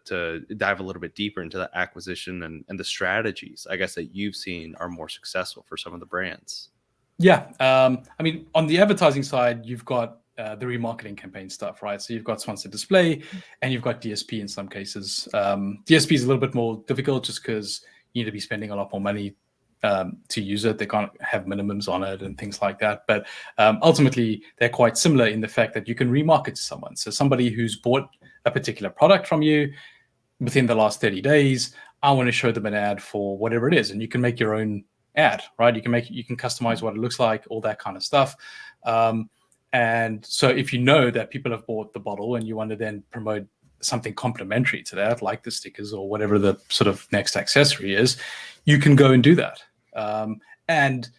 dive a little bit deeper into the acquisition and the strategies, I guess, that you've seen are more successful for some of the brands. Yeah. I mean, on the advertising side, you've got the remarketing campaign stuff, right? So you've got sponsored display and you've got DSP in some cases. DSP is a little bit more difficult just because you need to be spending a lot more money to use it. They can't have minimums on it and things like that. But ultimately, they're quite similar in the fact that you can remarket to someone. So somebody who's bought a particular product from you within the last 30 days, I want to show them an ad for whatever it is. And you can make your own ad, right? You can customize what it looks like, all that kind of stuff. And so if you know that people have bought the bottle and you want to then promote something complementary to that, like the stickers or whatever the sort of next accessory is, you can go and do that. And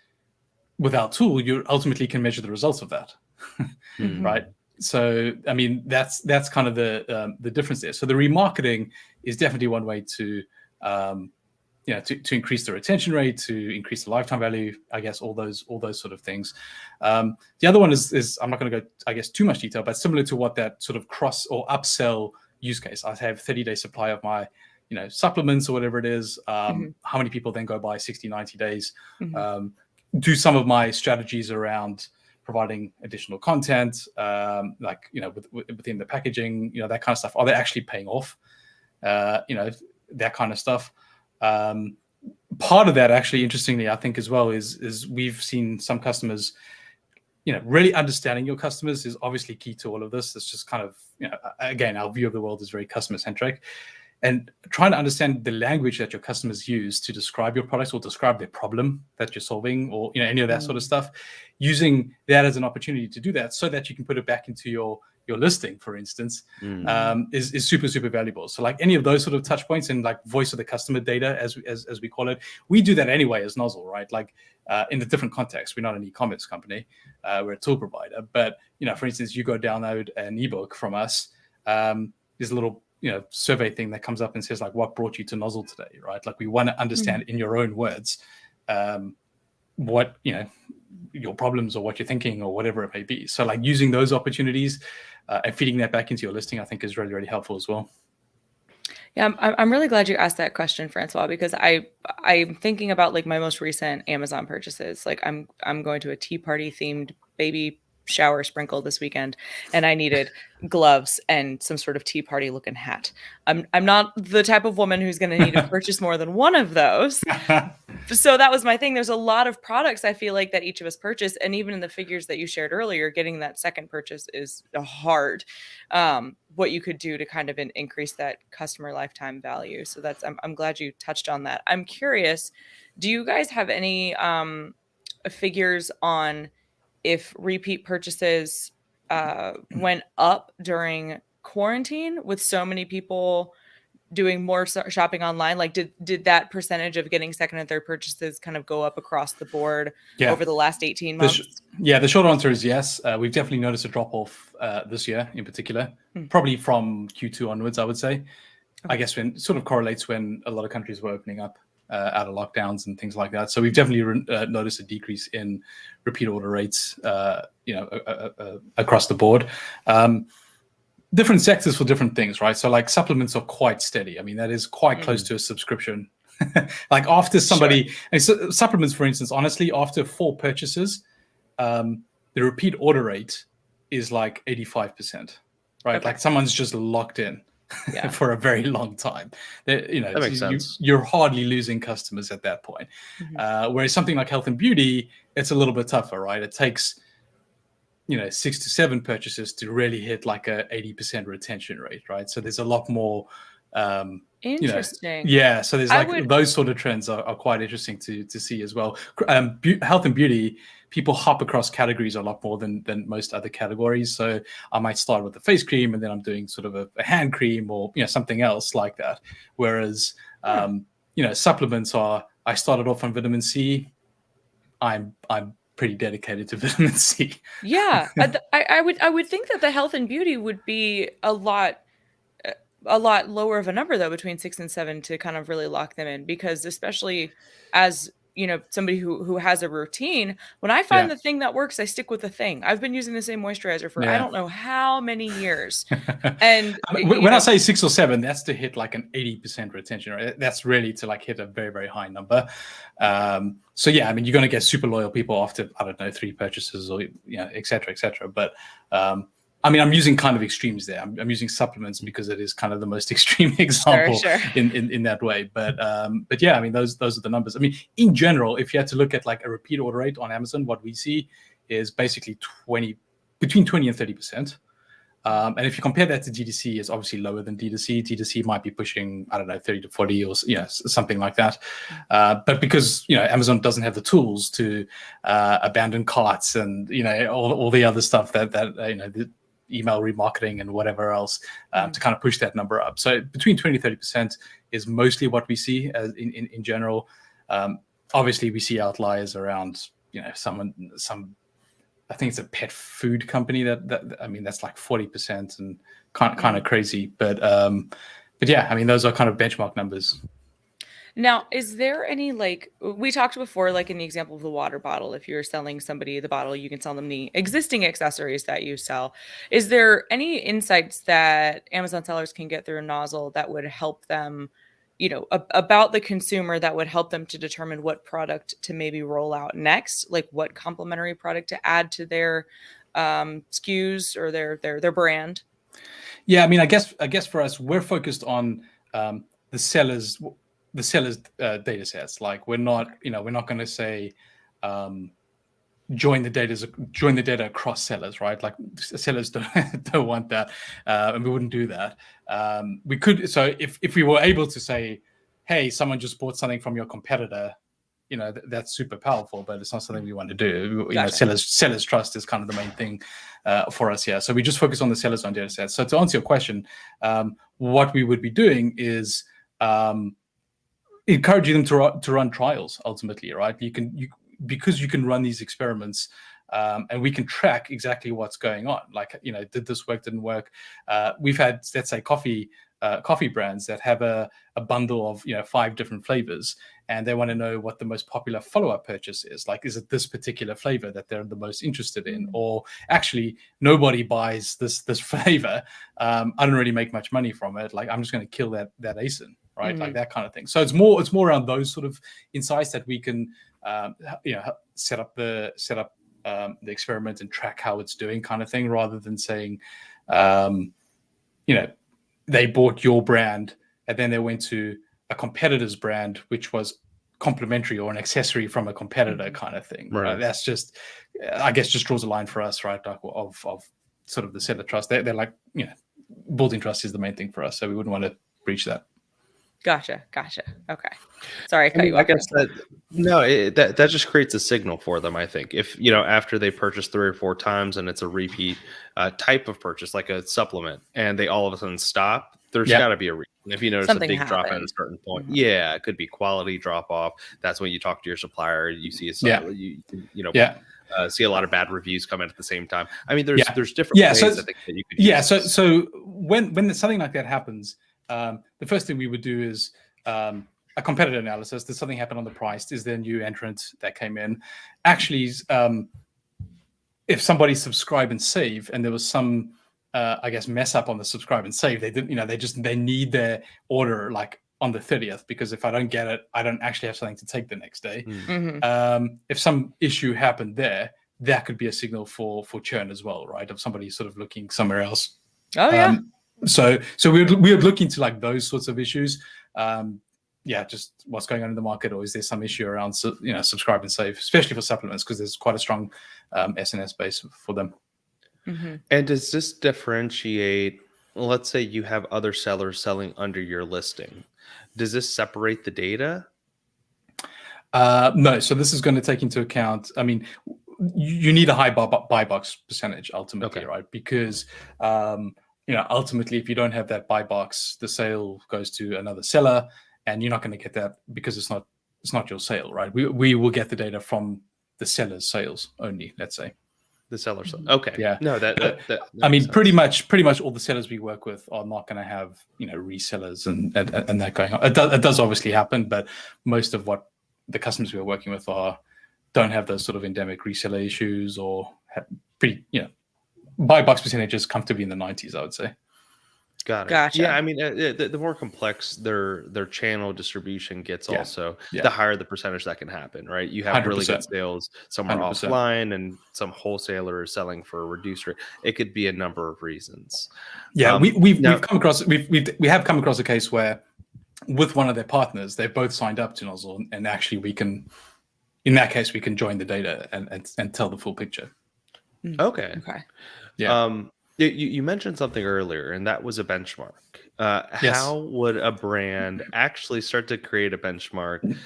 with our tool, you ultimately can measure the results of that, right? So, I mean, that's kind of the difference there. So the remarketing is definitely one way to increase the retention rate, to increase the lifetime value, I guess, all those sort of things. The other one is I'm not going to go, I guess, too much detail, but similar to what that sort of cross or upsell use case. I have 30-day supply of my supplements or whatever it is. How many people then go by 60, 90 days? Do some of my strategies around providing additional content, like, within the packaging, that kind of stuff? Are they actually paying off? That kind of stuff. Part of that, actually, interestingly, I think as well, is we've seen some customers, really understanding your customers is obviously key to all of this. It's just kind of, again, our view of the world is very customer centric, and trying to understand the language that your customers use to describe your products or describe their problem that you're solving, or any of that sort of stuff, using that as an opportunity to do that, so that you can put it back into your listing, for instance, is super, super valuable. So like any of those sort of touch points and like voice of the customer data, as we call it, we do that anyway as Nozzle, right? Like in a different context. We're not an e-commerce company. We're a tool provider. But, for instance, you go download an ebook from us. There's a little survey thing that comes up and says like, what brought you to Nozzle today, right? Like we want to understand in your own words what your problems or what you're thinking or whatever it may be. So like using those opportunities and feeding that back into your listing, I think is really, really helpful as well. Yeah, I'm really glad you asked that question, Francois, because I'm thinking about like my most recent Amazon purchases. Like I'm going to a tea party themed baby shower sprinkle this weekend, and I needed gloves and some sort of tea party looking hat. I'm not the type of woman who's going to need to purchase more than one of those. So that was my thing. There's a lot of products I feel like that each of us purchase, and even in the figures that you shared earlier, getting that second purchase is hard. What you could do to kind of increase that customer lifetime value. So that's I'm glad you touched on that. I'm curious, do you guys have any figures on if repeat purchases went up during quarantine with so many people doing more shopping online? Like did that percentage of getting second and third purchases kind of go up across the board over the last 18 months? The short answer is yes. We've definitely noticed a drop off this year in particular, probably from Q2 onwards, I would say. Okay. I guess when sort of correlates when a lot of countries were opening up out of lockdowns and things like that. So we've definitely noticed a decrease in repeat order rates, across the board. Different sectors for different things, right? So like supplements are quite steady. I mean, that is quite close to a subscription. Like after somebody, and so supplements, for instance, honestly, after 4 purchases, the repeat order rate is like 85%, right? Okay. Like someone's just locked in for a very long time. That makes sense. You're hardly losing customers at that point. Whereas something like health and beauty, it's a little bit tougher, right? It takes 6 to 7 purchases to really hit like a 80% retention rate, right? So there's a lot more. Interesting. So there's like those sort of trends are quite interesting to see as well. Health and beauty, people hop across categories a lot more than most other categories. So I might start with the face cream and then I'm doing sort of a hand cream or something else like that. Whereas supplements are, I started off on vitamin C. I'm pretty dedicated to vitamin C. Yeah, I would think that the health and beauty would be a lot lower of a number though, between 6 and 7, to kind of really lock them in, because especially as somebody who has a routine, when I find the thing that works, I stick with the thing. I've been using the same moisturizer for I don't know how many years. And when I say 6 or 7, that's to hit like an 80% retention, right? That's really to like hit a very, very high number. So yeah, I mean, you're going to get super loyal people after, I don't know, 3 purchases or et cetera, et cetera. But I mean, I'm using kind of extremes there. I'm using supplements because it is kind of the most extreme example in that way. But yeah, I mean, those are the numbers. I mean, in general, if you had to look at like a repeat order rate on Amazon, what we see is basically between 20 and 30%. And if you compare that to D2C, it's obviously lower than D2C. D2C might be pushing, I don't know, 30 to 40 or something like that. But because Amazon doesn't have the tools to abandon carts and all the other stuff that the email remarketing and whatever else to kind of push that number up. So between 20 to 30% is mostly what we see as in general. Obviously, we see outliers around some. I think it's a pet food company that I mean, that's like 40% and kind of crazy. But yeah, I mean, those are kind of benchmark numbers. Now, is there any, like, we talked before, like in the example of the water bottle, if you're selling somebody the bottle, you can sell them the existing accessories that you sell. Is there any insights that Amazon sellers can get through Nozzle that would help them about the consumer that would help them to determine what product to maybe roll out next, like what complementary product to add to their SKUs or their brand? Yeah, I mean, I guess for us, we're focused on the sellers data sets. Like we're not going to say join the data across sellers, right? Like sellers don't want that, and we wouldn't do that. We could, so if we were able to say, hey, someone just bought something from your competitor, that's super powerful, but it's not something we want to do. Gotcha. Sellers trust is kind of the main thing for us here. So we just focus on the sellers on data sets. So to answer your question, what we would be doing is encouraging them to run trials ultimately, right? Because you can run these experiments, and we can track exactly what's going on. Like, did this work, didn't work? We've had, let's say, coffee brands that have a bundle of 5 different flavors, and they want to know what the most popular follow-up purchase is. Like, is it this particular flavor that they're the most interested in, or actually nobody buys this flavor? I don't really make much money from it. Like, I'm just going to kill that ASIN, right? Mm-hmm. Like that kind of thing. So it's more around those sort of insights that we can set up the experiment and track how it's doing, kind of thing, rather than saying, they bought your brand and then they went to a competitor's brand, which was complementary or an accessory from a competitor, kind of thing. Right. That's just, I guess, just draws a line for us, right? Like of sort of the seller trust. They're like, building trust is the main thing for us, so we wouldn't want to breach that. Gotcha. Okay. Sorry, I cut you off. I guess that just creates a signal for them. I think if after they purchase 3 or 4 times and it's a repeat type of purchase, like a supplement, and they all of a sudden stop, there's got to be a reason. If you notice Something a big happened. drop at a certain point, it could be quality drop off. That's when you talk to your supplier. You see see a lot of bad reviews come in at the same time. I mean, there's different ways I think that you could use this. So when something like that happens, the first thing we would do is a competitor analysis. Did something happen on the price? Is there a new entrant that came in? Actually, if somebody subscribe and save, and there was some, mess up on the subscribe and save, they didn't, they need their order like on the 30th, because if I don't get it, I don't actually have something to take the next day. Mm-hmm. If some issue happened there, that could be a signal for churn as well, right? Of somebody sort of looking somewhere else. Oh yeah. So we would look into like those sorts of issues. Just what's going on in the market, or is there some issue around subscribe and save, especially for supplements, because there's quite a strong SNS base for them. Mm-hmm. And does this differentiate? Let's say you have other sellers selling under your listing. Does this separate the data? No. So this is going to take into account, I mean, you need a high buy box percentage ultimately, right? Because ultimately, if you don't have that buy box, the sale goes to another seller, and you're not going to get that because it's not your sale, right? We will get the data from the seller's sales only, let's say. The seller's okay. Yeah. No, that I mean, sense. pretty much all the sellers we work with are not going to have resellers and that going on. It does obviously happen, but most of what the customers we are working with don't have those sort of endemic reseller issues, or have pretty buy box percentages comfortably in the 90s, I would say. Got it. Gotcha. Yeah, I mean, the more complex their channel distribution gets, also the higher the percentage that can happen, right? You have 100%. Really good sales, some are 100%. offline, and some wholesaler is selling for a reduced rate. It could be a number of reasons. Yeah, we have come across a case where, with one of their partners, they've both signed up to Nozzle, and actually in that case we can join the data and tell the full picture. Okay. Yeah. You mentioned something earlier, and that was a benchmark. Yes. How would a brand actually start to create a benchmark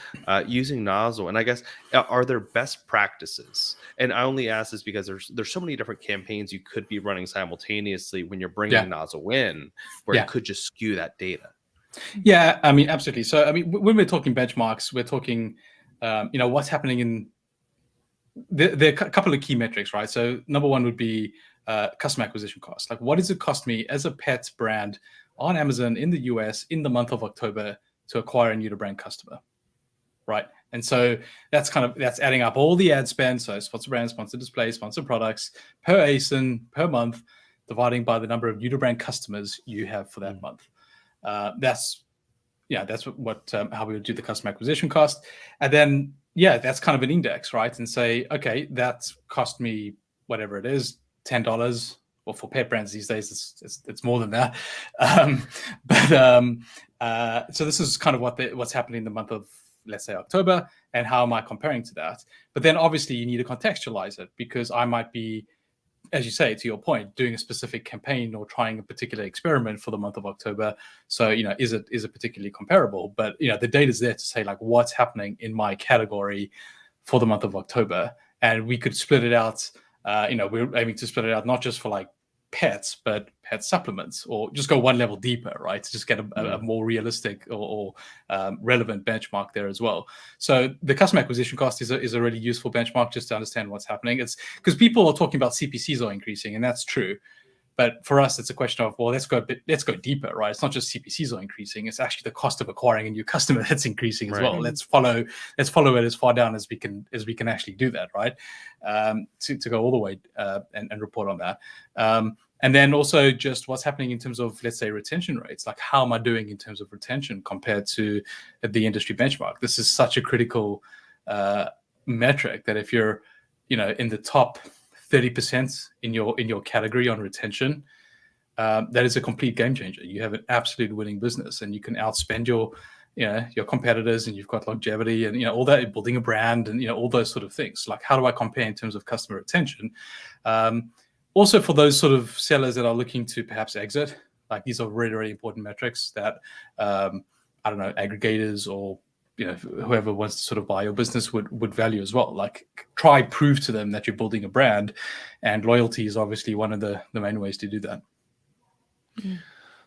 using Nozzle? And I guess, are there best practices? And I only ask this because there's so many different campaigns you could be running simultaneously when you're bringing Nozzle in, where it could just skew that data. Yeah, I mean, absolutely. So, I mean, when we're talking benchmarks, we're talking, what's happening in. There are a couple of key metrics, right? So, number one would be customer acquisition cost. Like, what does it cost me as a pet brand on Amazon in the US in the month of October to acquire a new to brand customer, right? And so that's adding up all the ad spend, so sponsor brand, sponsor display, sponsor products per ASIN per month, dividing by the number of new to brand customers you have for that month. That's that's what how we would do the customer acquisition cost. And then, that's kind of an index, right? And say, okay, that's cost me whatever it is, $10. Well, for pet brands these days, it's more than that. So this is kind of what's happening in the month of, let's say, October, and how am I comparing to that? But then obviously you need to contextualize it, because I might be, as you say, to your point, doing a specific campaign or trying a particular experiment for the month of October. So, is it particularly comparable? But, the data is there to say, like, what's happening in my category for the month of October. And we could split it out. We're aiming to split it out, not just for like pets, but pet supplements, or just go one level deeper, right? To just get a more realistic or relevant benchmark there as well. So the customer acquisition cost is a really useful benchmark just to understand what's happening. It's because people are talking about CPCs are increasing, and that's true. But for us, it's a question of, well, let's go deeper, right? It's not just CPCs are increasing; it's actually the cost of acquiring a new customer that's increasing as well. Let's follow it as far down as we can actually do that, right? To go all the way and report on that. And then also just what's happening in terms of, let's say, retention rates. Like, how am I doing in terms of retention compared to the industry benchmark? This is such a critical metric that if you're, in the top 30% in your category on retention, that is a complete game changer. You have an absolute winning business, and you can outspend your competitors, and you've got longevity and all that, building a brand and all those sort of things. Like, how do I compare in terms of customer retention? Also, for those sort of sellers that are looking to perhaps exit, like, these are really, really important metrics that aggregators or whoever wants to sort of buy your business would value as well. Like, try prove to them that you're building a brand, and loyalty is obviously one of the main ways to do that.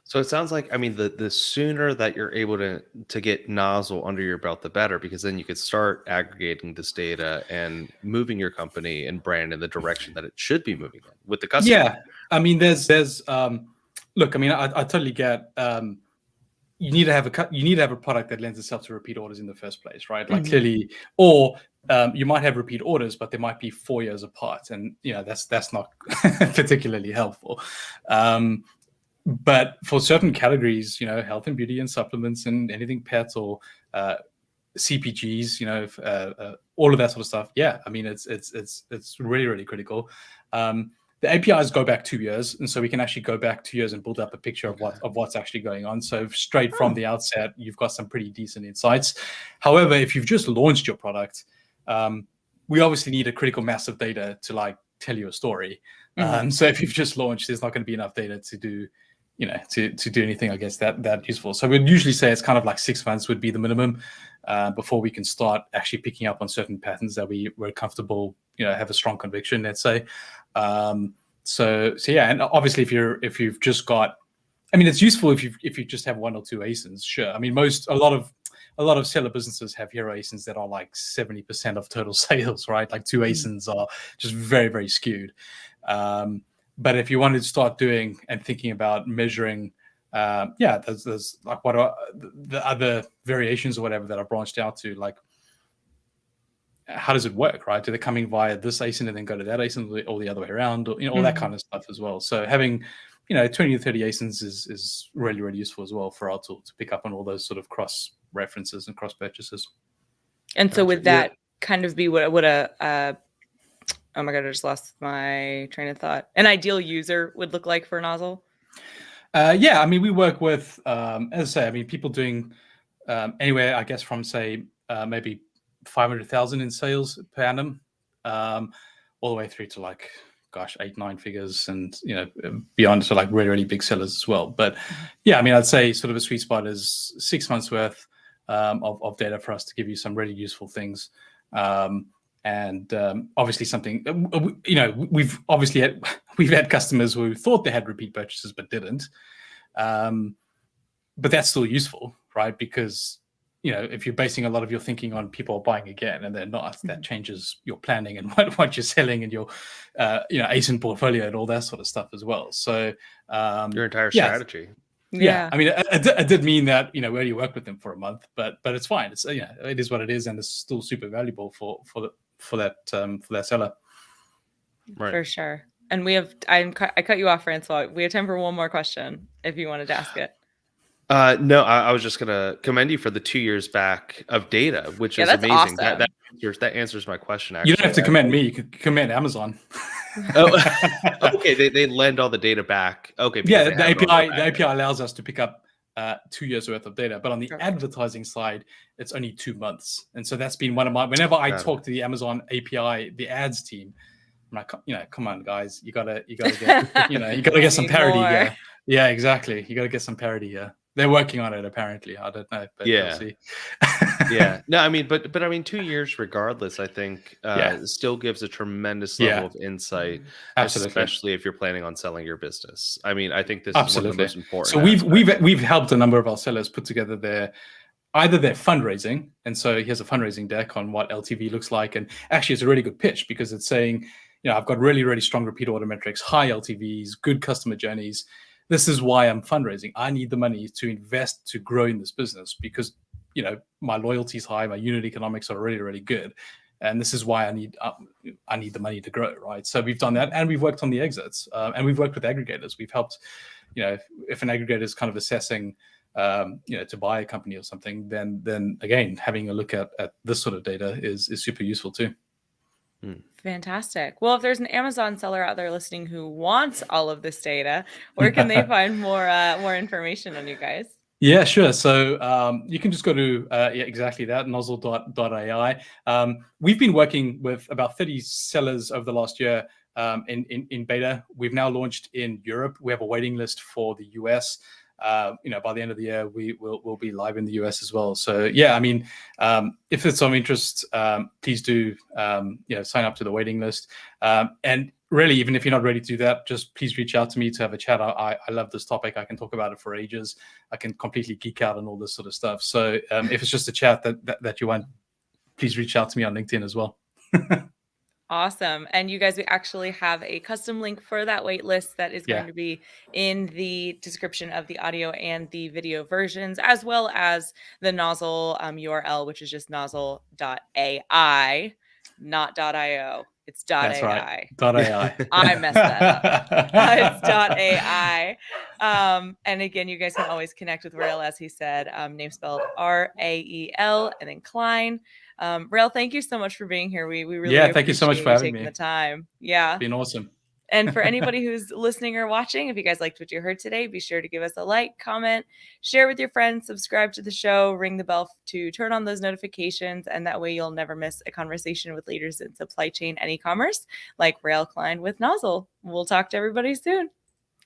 So it sounds like, the sooner that you're able to get Nozzle under your belt, the better, because then you could start aggregating this data and moving your company and brand in the direction that it should be moving in with the customer. Yeah, there's look, I totally get. You need to have a product that lends itself to repeat orders in the first place, right? Like, clearly, or you might have repeat orders, but they might be 4 years apart, and that's not particularly helpful. But for certain categories, health and beauty and supplements and anything pets or CPGs, all of that sort of stuff. Yeah, it's really, really critical. The APIs go back 2 years, and so we can actually go back 2 years and build up a picture of what's actually going on. So straight from the outset, you've got some pretty decent insights. However, if you've just launched your product, we obviously need a critical mass of data to, like, tell you a story. So if you've just launched, there's not going to be enough data to do to do anything, I guess, that useful. So we'd usually say it's kind of like 6 months would be the minimum before we can start actually picking up on certain patterns that we're comfortable, have a strong conviction, let's say. So yeah, and obviously if you've just got, it's useful if you just have 1 or 2 ASINs, sure. A lot of seller businesses have hero ASINs that are like 70% of total sales, right? Like 2 ASINs are just very, very skewed. But if you wanted to start doing and thinking about measuring, there's like, what are the other variations or whatever that are branched out to, like, how does it work, right? Do they come in via this ASIN and then go to that ASIN, or the other way around, or all that kind of stuff as well. So having 20 to 30 ASINs is really, really useful as well for our tool to pick up on all those sort of cross references and cross purchases. And so would that kind of be what a oh my god, I just lost my train of thought, an ideal user would look like for Nozzle? We work with, as I say, people doing anywhere, I guess, from, say, maybe 500,000 in sales per annum, all the way through to, like, 8-9 figures, and beyond, to, like, really, really big sellers as well. But I'd say sort of a sweet spot is 6 months worth of data for us to give you some really useful things. And obviously something, we've had customers who thought they had repeat purchases but didn't. But that's still useful, right? Because if you're basing a lot of your thinking on people buying again and they're not, that changes your planning and what you're selling and your ASIN portfolio and all that sort of stuff as well. So your entire strategy. Yeah, I did mean that we only worked with them for a month, but it's fine. It's it is what it is, and it's still super valuable for that seller. Right. For sure. And we have I cut you off, Francois. We have time for one more question if you wanted to ask it. No, I was just gonna commend you for the 2 years back of data, which is that's amazing. awesome. That answers my question. Actually, You don't have to commend me. You could commend Amazon. Oh, okay. They lend all the data back. Okay, Yeah, because the API allows us to pick up 2 years worth of data, but on the advertising side, it's only 2 months. And so that's been one of my. Whenever I talk to the Amazon API, the ads team, I'm like, come on, guys, you gotta get, you gotta get some parity here. Yeah, exactly. You gotta get some parity here. They're working on it, apparently. I don't know, but we'll see. Yeah. No, I mean, but I mean, 2 years regardless, I think still gives a tremendous level of insight, especially if you're planning on selling your business. I mean, I think this is one of the most important. So we've helped a number of our sellers put together either their fundraising, and so here's a fundraising deck on what LTV looks like, and actually it's a really good pitch because it's saying, I've got really, really strong repeat order metrics, high LTVs, good customer journeys. This is why I'm fundraising. I need the money to invest to grow in this business because, my loyalty is high, my unit economics are really, really good, and this is why I need the money to grow, right? So we've done that, and we've worked on the exits, and we've worked with aggregators. We've helped, if an aggregator is kind of assessing, to buy a company or something, then again, having a look at this sort of data is super useful too. Fantastic. Well, if there's an Amazon seller out there listening who wants all of this data, where can they find more information on you guys? Yeah, sure. So you can just go to exactly that, Nozzle.ai. We've been working with about 30 sellers over the last year in beta. We've now launched in Europe. We have a waiting list for the US. By the end of the year, we'll be live in the US as well. So yeah, I mean, if it's of interest, please do sign up to the waiting list. And really, even if you're not ready to do that, just please reach out to me to have a chat. I love this topic. I can talk about it for ages. I can completely geek out on all this sort of stuff. So if it's just a chat that you want, please reach out to me on LinkedIn as well. Awesome. And you guys, we actually have a custom link for that wait list that is going to be in the description of the audio and the video versions, as well as the Nozzle URL, which is just Nozzle.ai, not .io. It's That's .ai. Right. .ai. I messed that up. It's .ai. And again, you guys can always connect with Rael, as he said, name spelled Rael and then Cline. Rael, thank you so much for being here. We really thank you so much for having taking the time. Yeah, it's been awesome. And for anybody who's listening or watching, if you guys liked what you heard today, be sure to give us a like, comment, share with your friends, subscribe to the show, ring the bell to turn on those notifications, and that way you'll never miss a conversation with leaders in supply chain and e-commerce like Rael Cline with Nozzle. We'll talk to everybody soon.